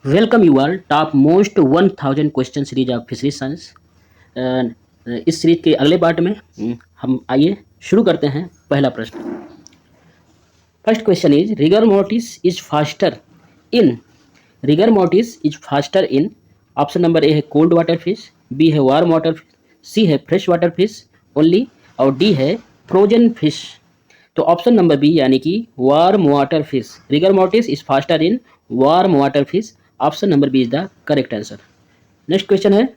Welcome you all top most 1000 question series of fishery science. इस series के अगले part में हम आइए शुरू करते हैं। पहला प्रश्न, first question is rigor mortis is faster in rigor mortis is faster in option number A है कोल्ड वाटर फिश, बी है वार्म वाटर फिश, सी है फ्रेश वाटर फिश ओनली और डी है फ्रोजन फिश। तो option number B यानी कि warm water fish, rigor mortis is faster in warm water fish, option number B is the correct answer. Next question है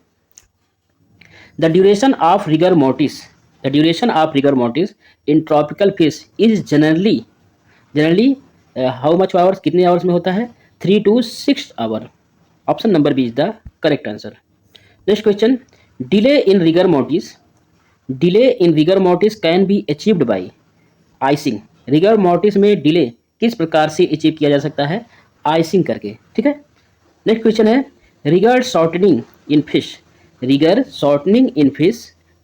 the duration of rigor mortis the duration of rigor mortis in tropical fish is generally how much hours, कितने hours में होता है? 3 to 6 hour, option number B is the correct answer. Next question, delay in rigor mortis delay in rigor mortis can be achieved by icing. Rigor mortis में delay किस प्रकार से achieve किया जा सकता है? आइसिंग करके, ठीक है। नेक्स्ट क्वेश्चन है rigor shortening in fish rigor shortening in fish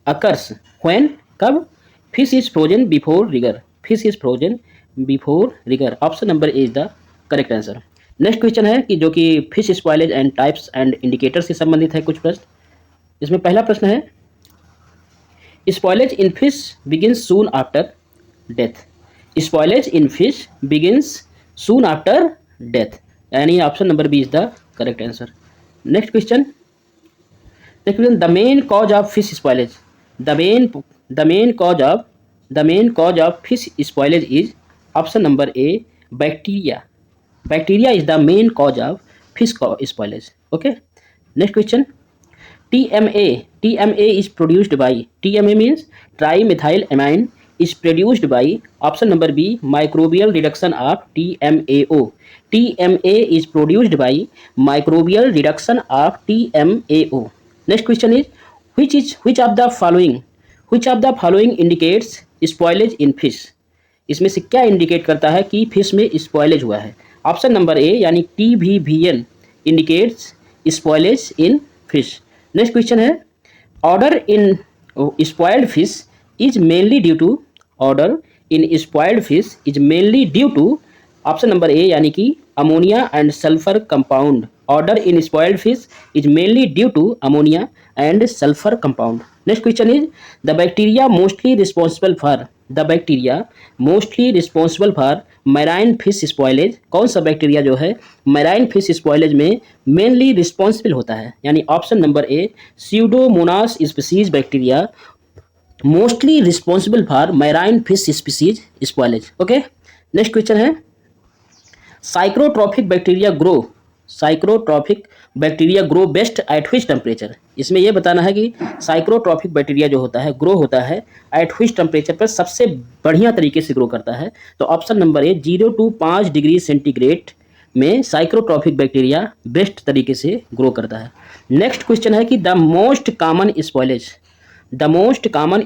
occurs when, कब? Fish is frozen before rigor fish is frozen before rigor, option number A is the correct answer. Next question है कि जो कि fish spoilage and types and indicators से संबंधित है कुछ प्रश्न। इसमें पहला प्रश्न है spoilage in fish begins soon after death spoilage in fish begins soon after death, यानी option number B is the correct answer. Next question the main cause of fish spoilage the main cause of fish spoilage is option number A bacteria is the main cause of fish spoilage. Okay. Next question TMA is produced by TMA means trimethylamine is produced by option number B microbial reduction of TMAO. TMA is produced by microbial reduction of TMAO. Next question is which of the following indicates spoilage in fish? इसमें से क्या indicate करता है कि fish में spoilage हुआ है? Option number A यानी TBVN indicates spoilage in fish. Next question है odour in spoiled fish is mainly due to option number A यानी कि ammonia and sulphur compound. Odour in spoiled fish is mainly due to ammonia and sulphur compound. Next question is the bacteria mostly responsible for marine fish spoilage. कौन सा bacteria जो है marine fish spoilage में mainly responsible होता है? यानी option number A Pseudomonas species bacteria mostly responsible for marine fish species spoilage. Okay. Next question है psychrotrophic bacteria grow best at which temperature. इसमें यह बताना है कि साइक्रोट्रॉपिक बैक्टीरिया जो होता है ग्रो होता है एट व्हिच टेम्परेचर पर सबसे बढ़िया तरीके से ग्रो करता है। तो option number A 0 to 5 degree centigrade में साइक्रोट्रॉपिक बैक्टीरिया बेस्ट तरीके से ग्रो करता है। नेक्स्ट क्वेश्चन है कि the most common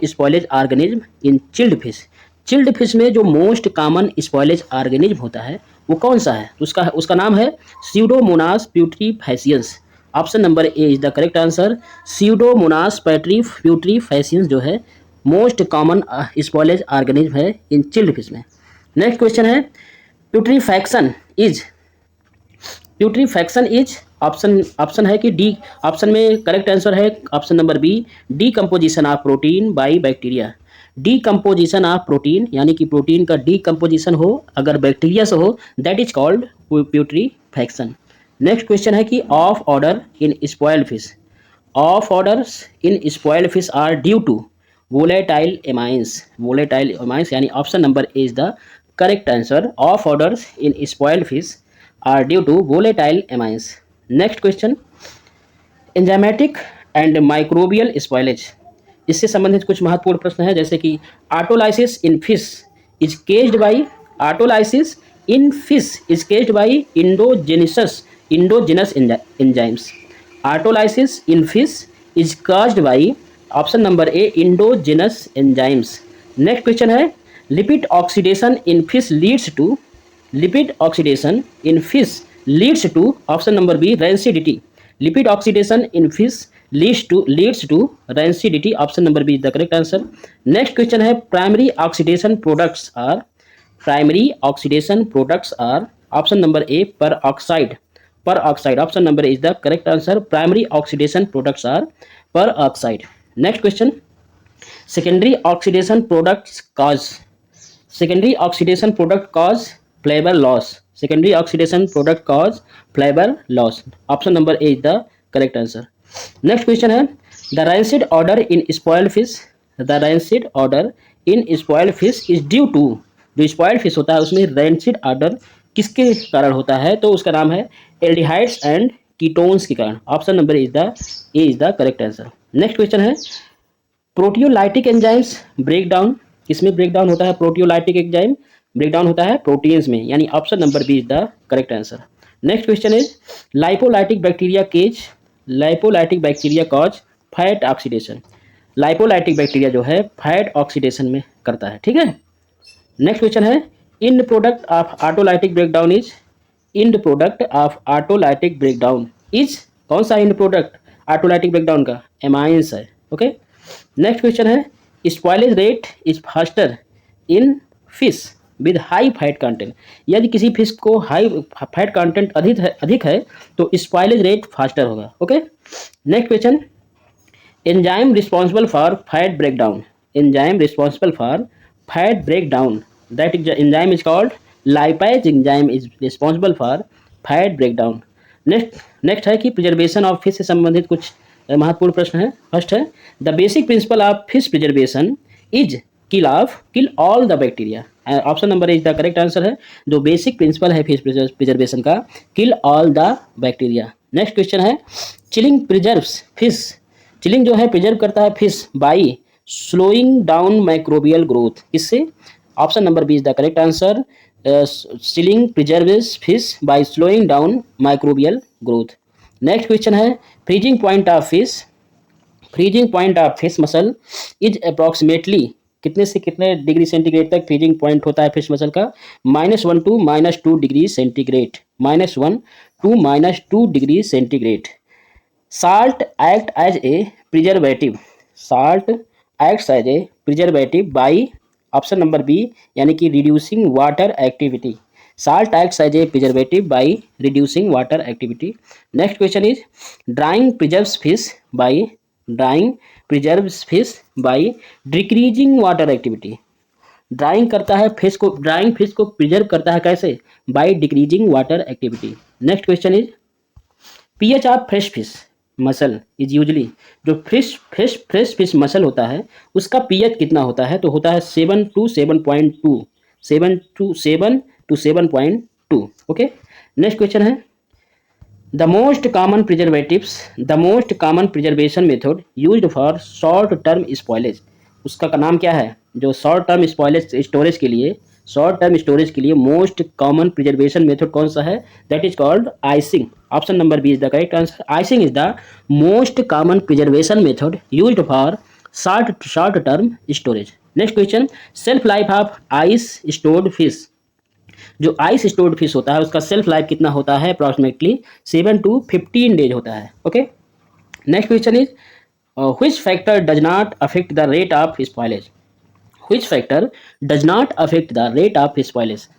spoilage organism in chilled fish में जो मोस्ट कॉमन स्पॉइलेज ऑर्गेनिज्म होता है वो कौन सा है? उसका नाम है Pseudomonas putrefaciens. Option number A is the correct answer. Pseudomonas putrefaciens जो है मोस्ट कॉमन स्पॉइलेज ऑर्गेनिज्म है इन चिल्ड फिश में। नेक्स्ट क्वेश्चन है प्यूट्रीफैक्शन इज ऑप्शन है कि डी। ऑप्शन में करेक्ट आंसर है option number B decomposition of protein by bacteria. Decomposition of protein यानी कि प्रोटीन का डीकम्पोजिशन हो अगर बैक्टीरिया से हो that is called putrefaction. Next question है कि off odour in spoiled fish are due to volatile amines यानी option number A is the correct answer. Off odours in spoiled fish are due to volatile amines. Next question enzymatic and microbial spoilage, इससे संबंधित कुछ महत्वपूर्ण प्रश्न है जैसे कि autolysis in fish is caused by endogenous enzymes. Autolysis in fish is caused by option number A endogenous enzymes. Next question है lipid oxidation in fish leads to option number B rancidity. Lipid oxidation in fish leads to rancidity, option number B is the correct answer. Next question है primary oxidation products are option number A peroxide, peroxide. Option number is the correct answer. Primary oxidation products are peroxide. Next question. Secondary oxidation products cause flavor loss. Secondary oxidation product cause flavor loss. Option number A is the correct answer. Next question है the rancid odor in spoiled fish. The rancid odor in spoiled fish is due to, जो spoiled fish होता है उसमें rancid odor किसके कारण होता है, तो उसका नाम है एल्डिहाइड्स एंड कीटोन्स के कारण. Option number is the A is the correct answer. Next question है प्रोटियोलाइटिक एंजाइम्स ब्रेक डाउन किसमें ब्रेक डाउन होता है. प्रोटियोलाइटिक एंजाइम ब्रेक डाउन होता है प्रोटीन्स में, यानी option number B is the correct answer. Next question is lipolytic bacteria cause fat oxidation. Lipolytic bacteria जो है फैट ऑक्सीडेशन में करता है. ठीक है. नेक्स्ट क्वेश्चन है end product of autolytic breakdown is कौन सा इंड प्रोडक्ट ऑटोलाइटिक ब्रेकडाउन का. एमाइंस है. ओके. नेक्स्ट क्वेश्चन है spoilage rate is faster in fish with high fat content. यदि किसी फिश को हाई फैट कंटेंट अधिक है तो स्पॉइलेज रेट फास्टर होगा. Okay. Next question enzyme responsible for fat breakdown. That enzyme is called lipase enzyme is responsible for fat breakdown. Next है कि preservation of fish से संबंधित कुछ महत्वपूर्ण प्रश्न है. फर्स्ट है the basic principle of fish preservation is kill all the bacteria. Option number is the correct answer है. जो बेसिक प्रिंसिपल है फिश प्रिजर्वेशन का kill all the bacteria. Next question है चिलिंग प्रिजर्व्स फिश. चिलिंग जो है preserve करता है fish by slowing down microbial growth. किससे. Option number B is the correct answer. Chilling preserves fish by slowing down microbial growth. Next question है freezing point of fish muscle is approximately कितने से कितने degree centigrade तक freezing point होता है fish muscle का. -1 to -2 degree centigrade. -1 to -2 degree centigrade. Salt act as a preservative by option number B यानी कि reducing water activity. Salt acts as a preservative by reducing water activity. Next question is drying preserves fish by decreasing water activity. Drying fish को preserve करता है कैसे. By decreasing water activity. Next question is pH of fresh fish muscle is usually. जो fresh fish muscle होता है उसका pH कितना होता है, तो होता है 7 to 7.2. ओके. नेक्स्ट क्वेश्चन है the most common preservation method used for short term spoilage. उसका नाम क्या है. जो शॉर्ट टर्म स्टोरेज के लिए मोस्ट कॉमन प्रिजर्वेशन मेथड कौन सा है. That is called icing. Option number B is the correct answer. Icing is the most common preservation method used for short term storage. Next question shelf life of ice stored fish. जो ice stored fish होता है उसका self life कितना होता है. Approximately 7 to 15 days होता है. Okay. Next question is which factor does not affect the rate of spoilage.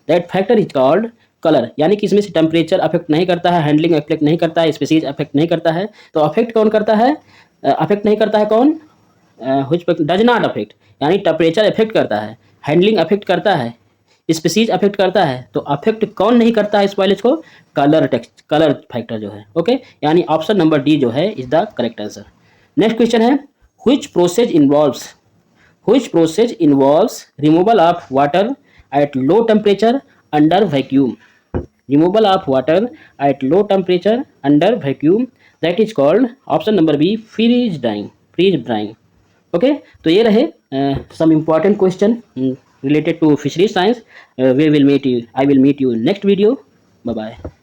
That factor is called colour. यानी कि इसमें से टेम्परेचर अफेक्ट नहीं करता है, हैंडलिंग अफेक्ट नहीं करता है, स्पीसीज अफेक्ट नहीं करता है. तो अफेक्ट कौन करता है. अफेक्ट नहीं करता है कौन. व्हिच डज नॉट अफेक्ट यानी टेम्परेचर अफेक्ट करता है, हैंडलिंग अफेक्ट करता है, स्पीसीज अफेक्ट करता है. तो अफेक्ट कौन नहीं करता है स्पॉइलेज को. कलर फैक्टर जो है. ओके. यानी ऑप्शन नंबर डी जो है is the correct answer. Next question है which process involves removal of water at low temperature under vacuum. That is called option number B freeze drying. Okay. तो ये रहे some important question related to fisheries science. I will meet you next video. Bye bye.